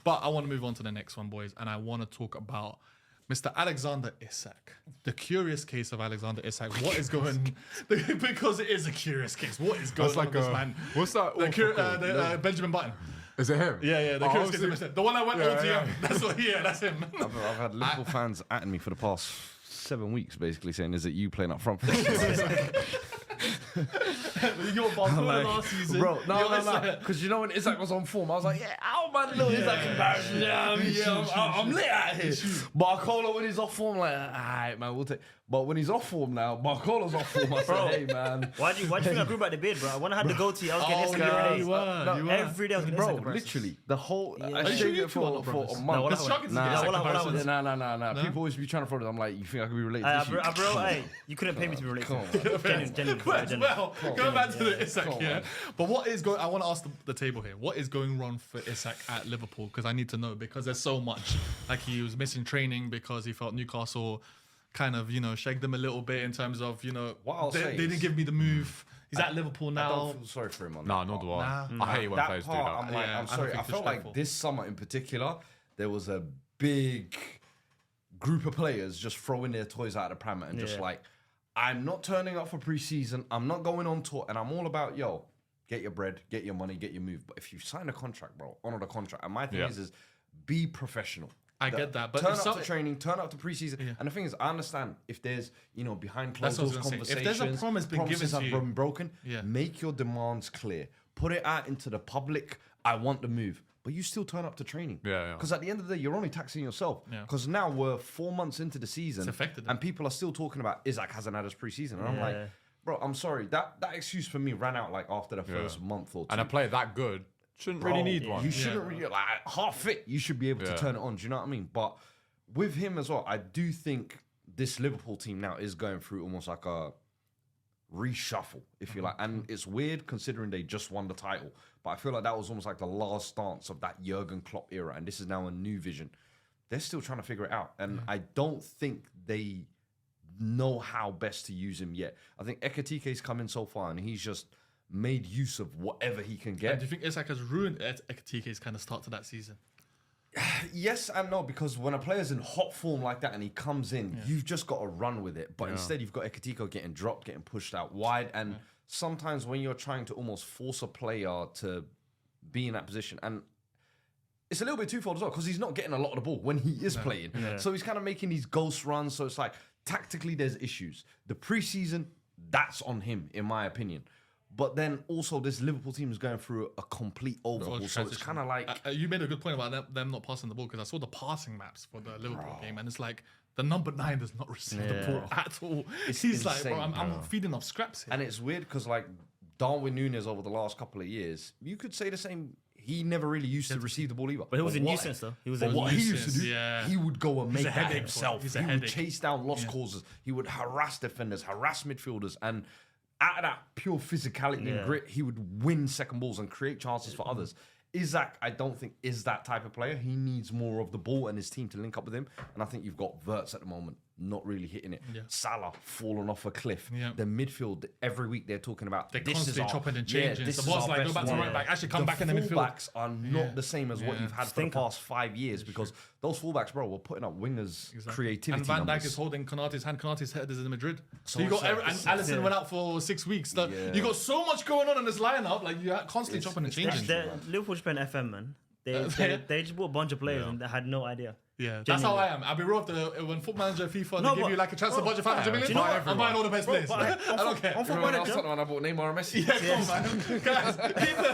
But I want to move on to the next one, boys, and I want to talk about Mr. Alexander Isak. The curious case of Alexander Isak. What is going... because it is a curious case. What is going on with this man? What's that? Benjamin Button. Is it him? Yeah, the curious case of the one that went OTM. That's him. I've had Liverpool fans at me for the past 7 weeks, basically saying, "Is it you playing up front?" You're Barcelona last season. Bro, no. Because you know when Isak was on form, I was like, yeah, how man little Isak embarrassing. I'm lit out here. Barcola, when he's off form, like, all right, man, we'll take. But when he's off form now, Barcola's off form. I said, hey, man. Why'd you think I grew back the beard, bro? When I had the goatee, I was getting Isak every day. You were. Every day I was getting Isak. Bro, literally, the whole... Yeah. I shaved it for a month. Nah. People always be trying to throw it. I'm like, you think I could be related to you? Bro, hey, you couldn't pay me to be related to you. Genuine. Go back to the Isak, yeah. But what is going... I want to ask the table here. What is going wrong for Isak at Liverpool? Because I need to know, because there's so much. Like, he was missing training because he felt Newcastle kind of, shagged him a little bit in terms of, they didn't give me the move. He's at Liverpool now. I don't feel sorry for him on that. Nah, nor do I. I hate when players do that. I'm sorry. I felt like this summer in particular, there was a big group of players just throwing their toys out of the pram and just like, I'm not turning up for pre-season. I'm not going on tour. And I'm all about, get your bread, get your money, get your move. But if you sign a contract, bro, honor the contract. And my thing is be professional. I get that, but turn up to training, turn up to preseason, and the thing is, I understand if there's behind closed doors conversations, if there's a promise being given to you, broken, make your demands clear, put it out into the public. I want the move, but you still turn up to training, because at the end of the day, you're only taxing yourself. Because now we're 4 months into the season, and people are still talking about Isak hasn't had his preseason, and I'm like, bro, I'm sorry, that excuse for me ran out like after the first month or two. And a player that good shouldn't really need one. You shouldn't really, like, half fit, you should be able to turn it on. Do you know what I mean? But with him as well, I do think this Liverpool team now is going through almost like a reshuffle, if you like. And it's weird considering they just won the title. But I feel like that was almost like the last stance of that Jurgen Klopp era. And this is now a new vision. They're still trying to figure it out. And I don't think they know how best to use him yet. I think Ekatike's come in so far and he's just made use of whatever he can get. And do you think Isak has ruined Ekatike's kind of start to that season? Yes and no, because when a player's in hot form like that and he comes in, you've just got to run with it. But instead, you've got Ekatike getting dropped, getting pushed out wide. And sometimes when you're trying to almost force a player to be in that position, and it's a little bit twofold as well, because he's not getting a lot of the ball when he is playing. So he's kind of making these ghost runs. So it's like, tactically, there's issues. The preseason, that's on him, in my opinion. But then also this Liverpool team is going through a complete overhaul. So it's kind of like... you made a good point about them not passing the ball, because I saw the passing maps for the Liverpool game, and it's like the number 9 does not receive the ball at all. He's insane. Like, bro, I'm feeding off scraps here. And it's weird because like Darwin Núñez over the last couple of years, you could say the same. He never really used to receive the ball either. But he was a nuisance though. He was a what nuisance. he used to do, he would go and make that himself. He's he would chase down lost causes. He would harass defenders, harass midfielders, and out of that pure physicality and grit, he would win second balls and create chances for others. Isak, I don't think, is that type of player. He needs more of the ball and his team to link up with him. And I think you've got Wirtz at the moment not really hitting it. Salah falling off a cliff. The midfield, every week they're talking about they're constantly chopping and changing. The boss like, go back to right back, actually come back in the midfield. The fullbacks are not the same as what you've had for the past 5 years, because those fullbacks, bro, were putting up wingers' creativity. And Van Dijk numbers. is holding Konate's hand. Konate's head is in Madrid. So you got and Alisson went out for 6 weeks. You got so much going on in this lineup. Like, you're constantly chopping and changing. Liverpool just playing FM, man. They just bought a bunch of players and they had no idea. Yeah, that's how I am. I'll be real. When Football Manager FIFA, they give you like a chance to budget 500 million. You know what? I'm buying all the best players. I don't care. On Football Manager, when I bought Neymar and Messi. Yeah, come on, man. Guys,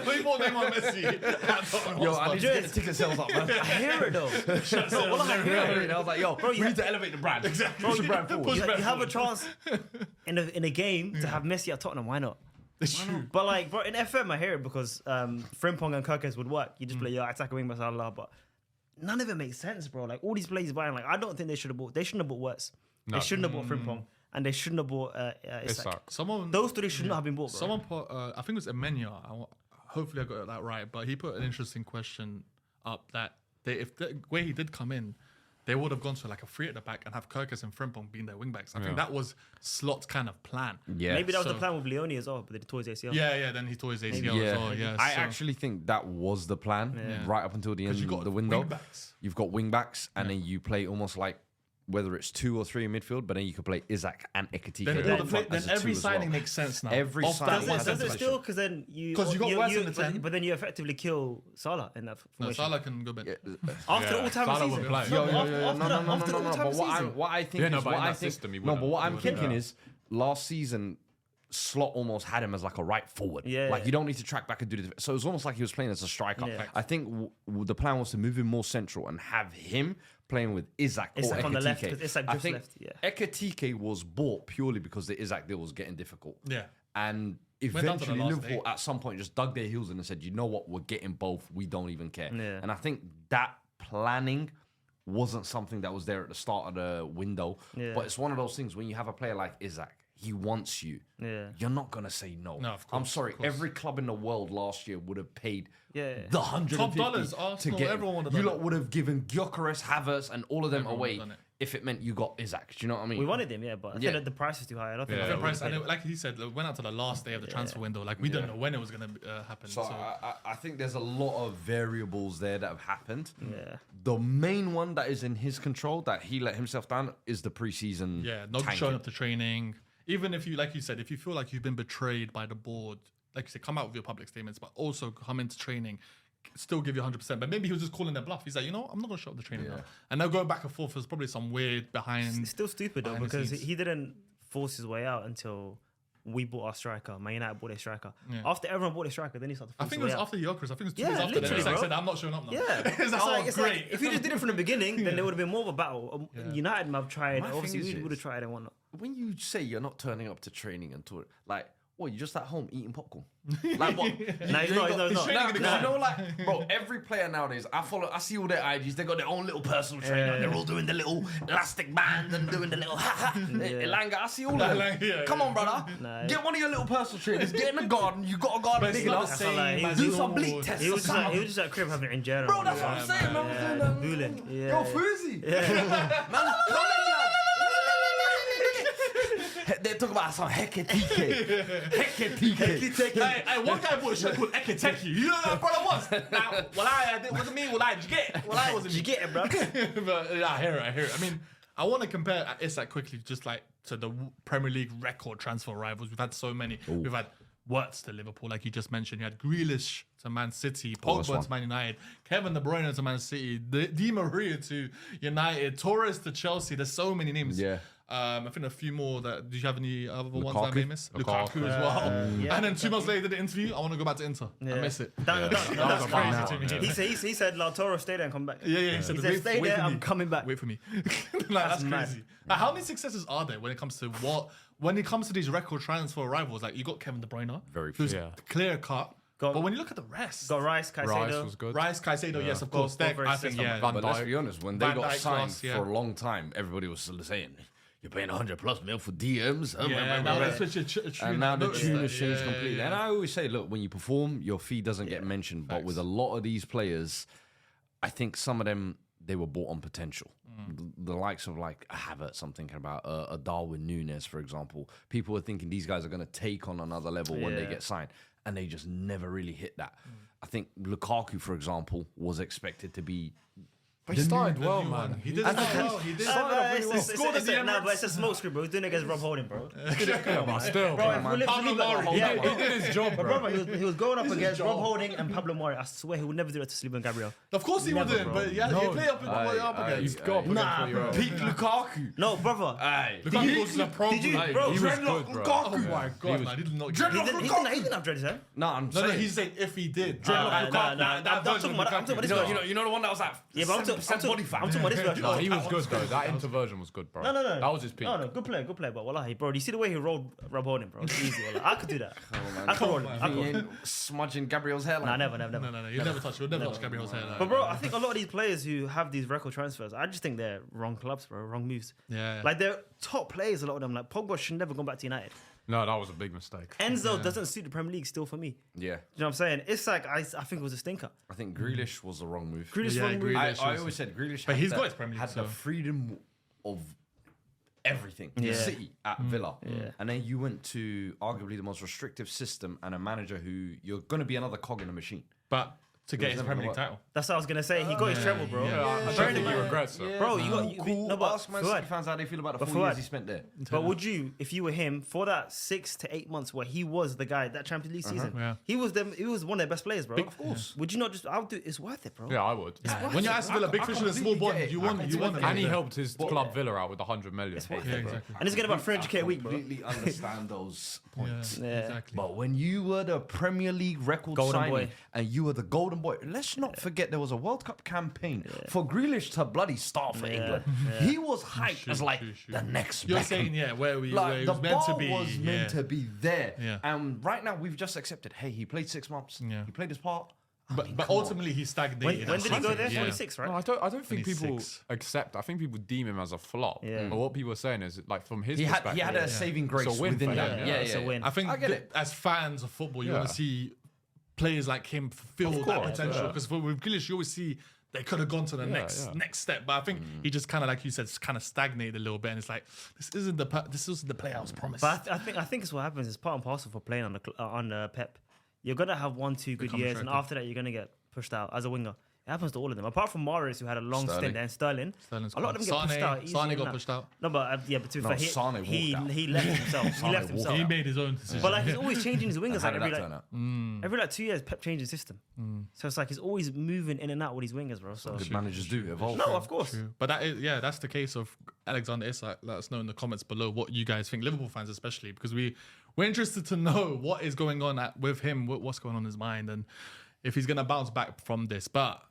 we bought Neymar and Messi. Yo, I need to get the ticket sales up, man. I hear it though. I was like, yo, bro, we need to elevate the brand. Exactly. Push the brand forward. You have a chance in a game to have Messi at Tottenham. Why not? But like, bro, in FM, I hear it because Frimpong and Kirkes would work. You just play your attacker wing, blah, but none of it makes sense, bro. Like, all these players buying, like, I don't think they should have bought. They shouldn't have bought Wirtz. They shouldn't have bought Frimpong, and they shouldn't have bought Isak. Those three should not have been bought, bro. Someone put, I think it was Emenya. Hopefully I got that right, but he put an interesting question up that where he did come in, they would have gone to like a 3 at the back and have Kirkus and Frimpong being their wing backs. I think that was Slot's kind of plan. Yeah. Maybe that was the plan with Leone as well, but they tore his ACL. Yeah, then he tore his ACL as well. Yeah, I actually think that was the plan right up until the end of the window. You've got wing backs, and then you play almost like whether it's 2 or 3 in midfield, but then you could play Isak and Ekitike. Then every signing makes sense now. Every signing Does it still? Because then you got West in the 10. but then you effectively kill Salah in that formation. No, Salah can go back. After the all-time Salah season. will play. But what I think is, but in that system, he wouldn't. but what I'm thinking is, last season, Slot almost had him as like a right forward. Yeah. Like you don't need to track back and do the. So it was almost like he was playing as a striker. Yeah. I think the plan was to move him more central and have him playing with Isak or Isak on the left, Ekitike. 'cause Isak I drifts think left, yeah. Ekitike was bought purely because the Isak deal was getting difficult. Yeah. And Went down to the eventually last Liverpool day. at some point just dug their heels in and said, you know what, we're getting both. We don't even care. Yeah. And I think that planning wasn't something that was there at the start of the window. Yeah. But it's one of those things when you have a player like Isak, he wants you. Yeah. You're not going to say no. No, of I'm course, sorry. of course. Every club in the world last year would have paid Yeah. the 150 Top dollars, to Arsenal, get him. everyone would have You done lot it. would have given Gyökeres, Havertz, and all of them Everyone would away have done it. if it meant you got Isak. Do you know what I mean? We wanted him, yeah, but I Yeah. think that the price was too high. I don't think Yeah, I The think price, we and paid it, like he said, it went out to the last day of the transfer window. Like we didn't know when it was going to happen. So I think there's a lot of variables there that have happened. Yeah. The main one that is in his control that he let himself down is the preseason. yeah, not tanking. showing up to training. Even if you, like you said, if you feel like you've been betrayed by the board, like you said, come out with your public statements, but also come into training, still give you 100%. But maybe he was just calling their bluff. He's like, you know, I'm not going to show up to training now. And they'll go back and forth. There's probably some weird behind. It's still stupid though behind the because scenes. he didn't force his way out until we bought our striker. Man United bought a striker. Yeah. After everyone bought a striker, then he started to I force think his it was way out. after Gyökeres. I think it was 2 Yeah, days after that. literally, He's like, bro. said, I'm not showing up now. Yeah, it's like, oh, it's great. like, if you just did it from the beginning, then there would have been more of a battle. United might have tried. My thing Obviously, is we would have this. tried and whatnot. When you say you're not turning up to training and tour, like, what, you're just at home eating popcorn? Like what? No, he's not. No, training in the you know, like, bro, every player nowadays, I see all their IGs, they got their own little personal trainer. They're all doing the little elastic band and doing the little ha ha. Elanga, I see all of them. Elanga, yeah, Come on, brother. Nah. Get one of your little personal trainers. Get in the garden. You got a garden But big it's not enough. the same like, as Do normal. some bleak tests. He was or just something. at crib having injera. Bro, that's what I'm saying. Man, Yeah, I'm doing Booling. Yeah. Yo, Fuzi. Man, they're talking about some Heketike. Hey, one guy bought a shirt called Ekiteki. You know what brother was? Now, wasn't me, did you get? Wasn't Did you get it, bro? But yeah, I hear it. I mean, I want to compare Isak quickly, just like to the Premier League record transfer rivals. We've had so many. We've had Wirtz to Liverpool, like you just mentioned. You had Grealish to Man City, that's Pogba one. to Man United, Kevin De Bruyne to Man City, Di Maria to United, Torres to Chelsea. There's so many names. Yeah. I think a few more. Do you have any other ones that I Lukaku. may miss? Lukaku as well. yeah, And then 2 months later, the interview. I want to go back to Inter. I miss it. That's crazy to me. He said, Lautaro, stay there and come back. Yeah. He said, He said, stay wait there, for I'm me. coming back. Wait for me. That's mad. crazy. How many successes are there when it comes to these record transfer rivals? Like you got Kevin De Bruyne, Very who's few. clear cut. Got- But when you look at the rest, Got Rice, Rice Caicedo. was good. Rice, Caicedo, yes, of course. both They're- very I think, system. yeah. Van But let's Dijk. be honest, when they Van got Dijk signed class, yeah. for a long time, everybody was still saying, you're paying 100+ mil for DMs. Yeah, now they switch it. And now the Notice tune that. has changed Yeah, completely. yeah. And I always say, look, when you perform, your fee doesn't get mentioned. But with a lot of these players, I think some of them, they were bought on potential. The likes of like Havertz, I'm thinking about a Darwin Núñez, for example. People were thinking these guys are going to take on another level when they Yeah. get signed. And they just never really hit that. I think Lukaku, for example, was expected to be... But he started The well, new one. man. He did well. He did Nah, well. it's He scored at the Emirates. but it's a smoke screen, bro. He's doing it against Rob Holding, bro. Yeah, but still, Bro, man. if we live- Pablo we live- Mari. yeah, He did his job, But bro. brother, he was going up This is against job. Rob Holding and Pablo Mari. I swear he would never do that to Sleeping Gabriel. Of course he Never, wouldn't, bro. but yeah, he play up against. You've got to put Nah, him for your Peak Lukaku. No, brother. Aye. Lukaku was the problem. Did you, Hey, bro? he was Dreadlock good, bro. Lukaku. Oh my god, man, he did not. He didn't have dreads, huh? No, I'm No, saying... he's saying if he did. Nah, I'm talking about this You version. know the one that was like Yeah, but I'm talking about this version. No, he was good, though. That interversion was good, bro. No. That was his peak. No, good player. But wallahi, bro, do you see the way he rolled Rob Holding, bro? It's easy, wallahi. I could do that. I could roll him. I He could. ain't smudging Gabriel's hairline. Nah, never. No, you'll never touch. You'll never touch Gabriel's hair. But bro, I think a lot of these players who have these record transfers, I just think they're wrong clubs, bro, wrong moves. Yeah. Like they're top players, a lot of them. Like Pogba should never gone back to United. No, that was a big mistake. Enzo doesn't suit the Premier League still for me. Yeah. You know what I'm saying? Isak, I think it was a stinker. I think Grealish was the wrong move. Grealish Yeah, wrong move. Grealish. I always said Grealish But had he's the, got his Premier League, had so- the freedom of everything. Yeah. City at Villa. Yeah. And then you went to arguably the most restrictive system and a manager who you're going to be another cog in the machine. But to get his never Premier gonna League work. title. That's what I was gonna say. He got his treble, bro. Yeah. I Bearing don't in think he mind- regrets it. Bro, you got cool. no, but Ask Man City Fuad. fans how they feel about the But 4 years Fuad. he spent there. But would you, if you were him, for that 6 to 8 months where he was the guy that Champions League season, Yeah. he was one of their best players, bro. Of course. Would you not just? I'll do. It's worth it, bro. Yeah, I would. When you're Aston Villa, big I fish in a small completely pond, get it. you I want completely him. get it. And he there. helped his club Villa out with 100 million. It's worth Yeah, it, bro. exactly. And he's getting about 300k a week, bro. Completely understand those points. Yeah, Yeah. exactly. But when you were the Premier League record Golden signing boy. and you were the golden boy, let's not forget there was a World Cup campaign for Grealish to bloody start for England. He was hyped as like the next You're Beckham. saying, yeah, where he Like the was meant to bar be. was meant to be there. Yeah. And right now we've just accepted, hey, he played 6 months. Yeah. He played his part. But ultimately, he stagnated. When did he go there? Yeah. 26, right? No, I don't think people 26. accept. I think people deem him as a flop. Yeah. But what people are saying is, like, from his He perspective, had a saving grace It's a win within for that. him, yeah. It's a win. I think I get it. as fans of football, you Yeah. want to see players like him fulfill that course, potential. yeah. Because with Grealish, you always see they could have gone to the next step. But I think he just kind of, like you said, kind of stagnated a little bit. And it's like, this isn't the play I was promised. But I think it's what happens. It's part and parcel for playing on Pep. You're gonna have 1-2 good years, and restricted. after that, you're gonna get pushed out as a winger. It happens to all of them, apart from Mahrez, who had a long stint there, and Sterling. Sterling's A lot of them get pushed out. easily Sane got enough. pushed out. No, but yeah, but to be No, fair, Sane he walked out. he left himself. he left walked himself. He made his own decision. But like he's always changing his wingers How like did that turn out? every like 2 years. Pep changed his system, so it's like he's always moving in and out with his wingers, bro. So Good managers do evolve. no, of course. But that is, that's the case of Alexander Isak. Let us know in the comments below what you guys think, Liverpool fans especially, because we're interested to know what is going on with him, what's going on in his mind, and if he's going to bounce back from this. But